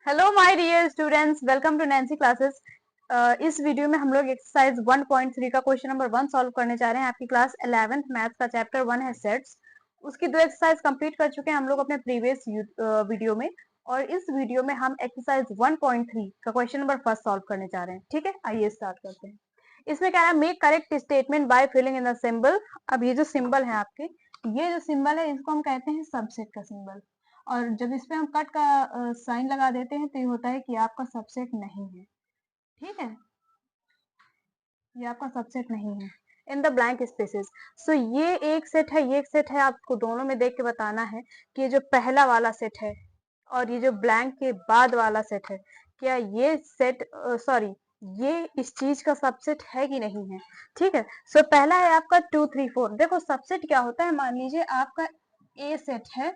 Hello my dear students, welcome to Nancy classes. इस video में हम लोग एक्सरसाइज 1.3 का क्वेश्चन नंबर 1 सॉल्व करने जा रहे हैं। आपकी क्लास 11th मैथ्स का चैप्टर 1 है सेट्स। उसकी 2 एक्सरसाइज कंप्लीट कर चुके हैं हम लोग अपने प्रीवियस वीडियो में, और इस वीडियो में हम एक्सरसाइज 1.3 का क्वेश्चन नंबर फर्स्ट सॉल्व करने जा रहे हैं। ठीक है, आइए स्टार्ट करते हैं। इसमें कह रहा है make correct statement by filling in the symbol. अब ये जो सिंबल है आपके, ये जो सिंबल है इसको हम कहते हैं सबसेट का सिंबल, और जब इस पे हम कट का साइन लगा देते हैं तो ये होता है कि आपका सबसेट नहीं है। ठीक है, ये आपका सबसेट नहीं है। इन द ब्लैंक स्पेसेस, सो ये एक सेट है, ये एक सेट है। आपको दोनों में देख के बताना है कि ये जो पहला वाला सेट है और ये जो ब्लैंक के बाद वाला सेट है, क्या ये सेट सॉरी ये इस चीज का सबसेट है कि नहीं है। ठीक है, सो पहला है आपका 2 3 4। देखो सबसेट क्या होता है, मान लीजिए आपका ए सेट है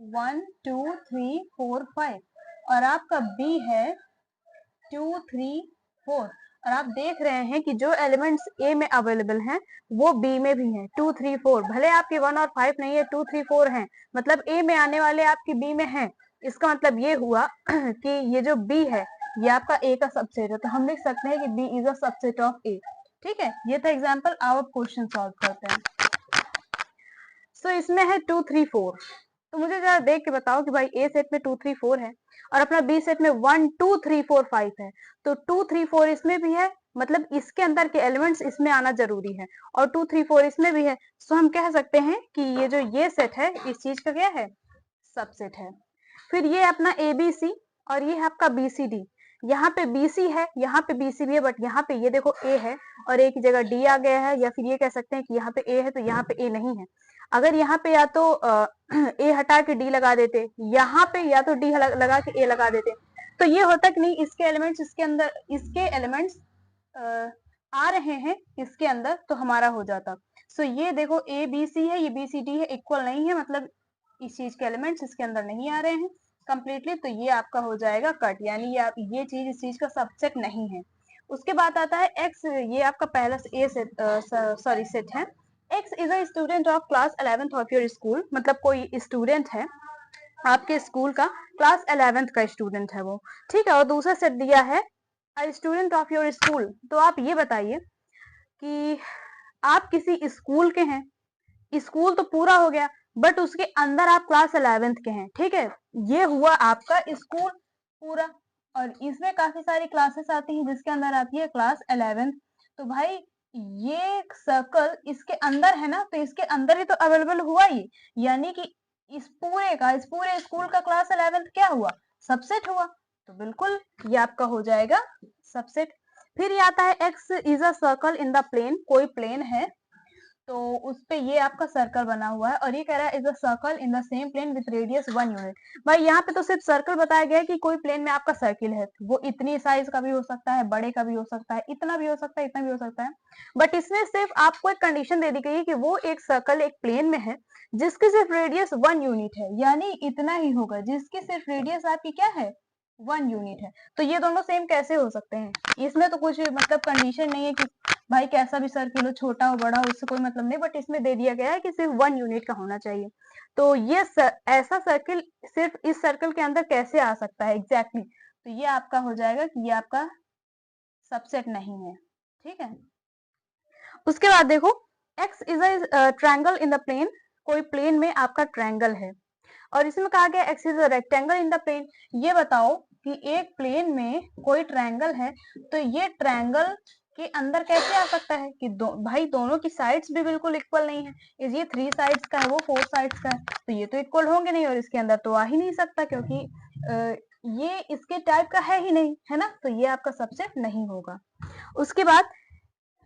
1 2 3 4 5 और आपका बी है 2 3 4, और आप देख रहे हैं कि जो एलिमेंट्स ए में अवेलेबल हैं वो बी में भी हैं 2 3 4। भले आपके 1 और 5 नहीं है, 2 3 4 हैं, मतलब ए में आने वाले आपकी बी में हैं। इसका मतलब ये हुआ कि ये जो बी है ये आपका ए का सबसेट है, तो हम लिख सकते हैं कि B is a subset of A. ठीक है, ये था एग्जांपल। आओ क्वेश्चन सॉल्व करते हैं। सो इसमें है 2 3 4, तो मुझे जरा देख के बताओ कि भाई ए सेट में 2 3 4 है और अपना बी सेट में 1 2 3 4 5 है, तो 2 3 4 इसमें भी है, मतलब इसके अंदर के एलिमेंट्स इसमें आना जरूरी है, और 2 3 4 इसमें भी है। सो हम कह सकते हैं कि ये जो ये सेट है इस चीज का क्या है, सबसेट है। फिर ये अपना ए बी सी और ये है आपका बी सी डी। यहाँ पे बी सी है, यहाँ पे बी सी भी है, बट यहाँ पे ये देखो ए है और ए की जगह डी आ गया है, या फिर ये कह सकते हैं कि यहाँ पे ए है तो यहाँ पे ए नहीं है। अगर यहाँ पे या तो ए हटा के डी लगा देते, यहाँ पे या तो डी लगा के ए लगा देते, तो ये होता कि नहीं इसके एलिमेंट्स इसके अंदर, इसके एलिमेंट्स आ रहे हैं इसके अंदर, तो हमारा हो जाता। सो ये देखो ए बी सी है, ये बी सी डी है, इक्वल नहीं है, मतलब इस चीज के एलिमेंट्स इसके अंदर नहीं आ रहे हैं कंप्लीटली, तो ये आपका हो जाएगा कट, यानी ये चीज इस चीज का सबसेट नहीं है। उसके बाद आता है एक्स, ये आपका पहला ए सेट सॉरी सेट है। X is a student of class 11th of your school, मतलब कोई स्टूडेंट है आपके स्कूल का, क्लास 11th का स्टूडेंट है वो। ठीक है, और दूसरा सेट दिया है a student of your school. तो आप ये बताइए कि आप किसी स्कूल के हैं, स्कूल तो पूरा हो गया, बट उसके अंदर आप क्लास 11th के हैं। ठीक है, ये हुआ आपका स्कूल पूरा, और इसमें काफी सारी क्लासेस आती हैं जिसके अंदर आती है क्लास 11th। तो भाई ये सर्कल इसके अंदर है ना, तो इसके अंदर ही तो अवेलेबल हुआ ही, यानी कि इस पूरे स्कूल का क्लास 11th क्या हुआ, सबसेट हुआ। तो बिल्कुल ये आपका हो जाएगा सबसेट। फिर ये आता है x is a circle in the plane, कोई प्लेन है तो उस पे ये आपका सर्कल बना हुआ है, और ये कह रहा है is a circle in the same plane with radius 1 unit. भाई यहाँ पे तो सिर्फ सर्कल बताया गया है कि कोई प्लेन में आपका सर्किल है, वो इतनी साइज का भी हो सकता है, बड़े का भी हो सकता है, इतना भी हो सकता है, इतना भी हो सकता है, बट इसमें सिर्फ आपको एक कंडीशन दे दी गई है कि वो एक सर्कल एक प्लेन में है जिसकी सिर्फ रेडियस 1 यूनिट है, यानी इतना ही होगा जिसकी सिर्फ रेडियस आपकी क्या है, 1 यूनिट है। तो ये दोनों सेम कैसे हो सकते हैं, इसमें तो कुछ मतलब कंडीशन नहीं है कि भाई कैसा भी सर्किल हो, छोटा हो बड़ा हो, उससे कोई मतलब नहीं, बट इसमें दे दिया गया है कि सिर्फ 1 यूनिट का होना चाहिए। तो ये ऐसा सर्किल सिर्फ इस सर्कल के अंदर कैसे आ सकता है एग्जैक्टली, तो ये आपका हो जाएगा कि ये आपका सबसेट नहीं है। ठीक है, उसके बाद देखो x is a triangle in the plane, कोई प्लेन में आपका ट्रायंगल है, और इसमें कहा गया x is a rectangle in the plane. ये बताओ कि एक प्लेन में कोई ट्रायंगल है, तो ये ट्रायंगल के अंदर कैसे आ सकता है कि भाई दोनों की साइड्स भी बिल्कुल इक्वल नहीं है, इस ये 3 साइड्स का है, वो 4 साइड्स का है, तो ये तो इक्वल होंगे नहीं, और इसके अंदर तो आ ही नहीं सकता क्योंकि ये इसके टाइप का है ही नहीं, है ना, तो ये आपका सबसेट नहीं होगा। उसके बाद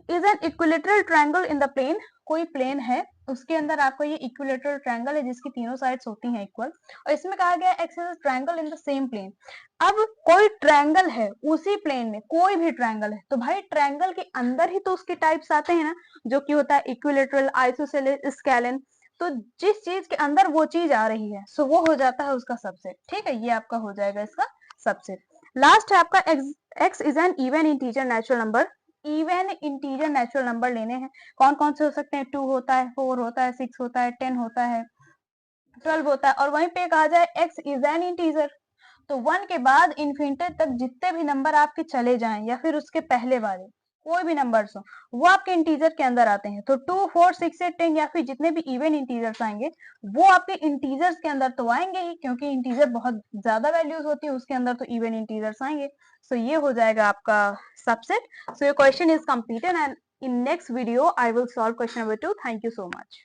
is an equilateral triangle in the plane, कोई प्लेन है उसके अंदर आपको ये इक्विलेटरल ट्रायंगल है जिसकी तीनों साइड्स होती हैं इक्वल, और इसमें कहा गया x is triangle in the same plane. अब कोई ट्रायंगल है उसी प्लेन में, कोई भी ट्रायंगल है, तो भाई ट्रायंगल के अंदर ही तो उसके टाइप्स आते हैं ना, जो कि होता है इक्विलेटरल, आइसोसेलेस, स्केलन। तो जिस चीज के अंदर वो चीज आ रही है सो वो हो जाता है उसका सबसेट। ठीक है, ये आपका हो जाएगा इसका सबसेट। लास्ट है आपका x is an even integer natural number. Even integer natural number लेने हैं, कौन कौन से हो सकते हैं, 2 होता है, 4 होता है, 6 होता है, 10 होता है, 12 होता है, और वहीं पे कहा जाए एक्स इज एन इंटीजर, तो 1 के बाद इन्फिनिटी तक जितने भी नंबर आपके चले जाएं या फिर उसके पहले वाले कोई भी नंबर्स हो वो आपके इंटीजर के अंदर आते हैं। तो 2, 4, 6, 8, 10 या फिर जितने भी इवन इंटीजर्स आएंगे वो आपके इंटीजर्स के अंदर तो आएंगे ही, क्योंकि इंटीजर बहुत ज्यादा वैल्यूज होती है उसके अंदर, तो इवन इंटीजर्स आएंगे। सो ये हो जाएगा आपका subset. So your question is completed and in next video I will solve question number 2. Thank you so much.